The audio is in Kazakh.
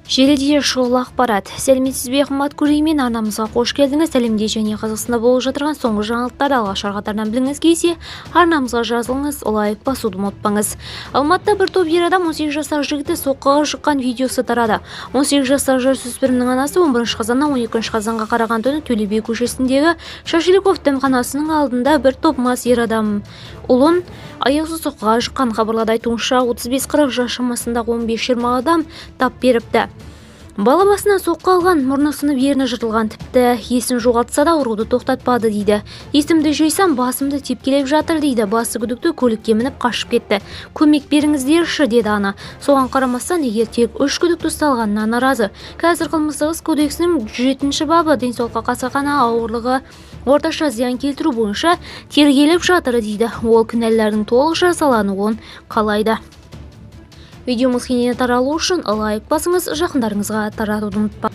Желіде шұғыл ақпарат. Сәлеметсіз бе қымбат көрермен, арнамызға қош келдіңіз. Әлемде және Қазақстанда болып жатырған соңғы жаңалықтарды алғашқы қатарынан біліңіз келсе, арнамызға жазылыңыз, лайк басуды ұмытпаңыз. Алматыда бір топ ер адам 18 жастағы жігітті соққыға жыққан видеосы тарады. 18 жастағы жасөспірімнің анасы 11 қазаннан 12 қазанға қараған түні Төле би көшесіндегі Шашиликов дәмханасының алдында бір топ мас ер адам ұлын аяусыз соққыға жыққан. Хабарлады. Айтуынша 35-40 жас шамасындағы 15-20 адам тап беріпті. Бала басына соққы алған, мұрны сынып ерні жыртылған, тіпті есін жоғалтса да ауруды тоқтатпады дейді. Есімді жойсам басымды тепкілеп жатыр дейді. Басы күдікті көлікке мініп қашып кетті. Көмек беріңіздерші деді ана. Соған қарамастан егер тек 3 күдікті ұсталғанына наразы. Қазір қылмыстық іс кодексінің 7-ші бабы денсаулыққа қасақана ауырлығы орташа зиян келтіру бойынша тергеліп жатыр дейді. Ол кінәлілердің толық жазалануын қалайды. Видеомыз кеңінен таралу үшін лайк басыңыз, жақындарыңызға таратуды ұмытпаңыз.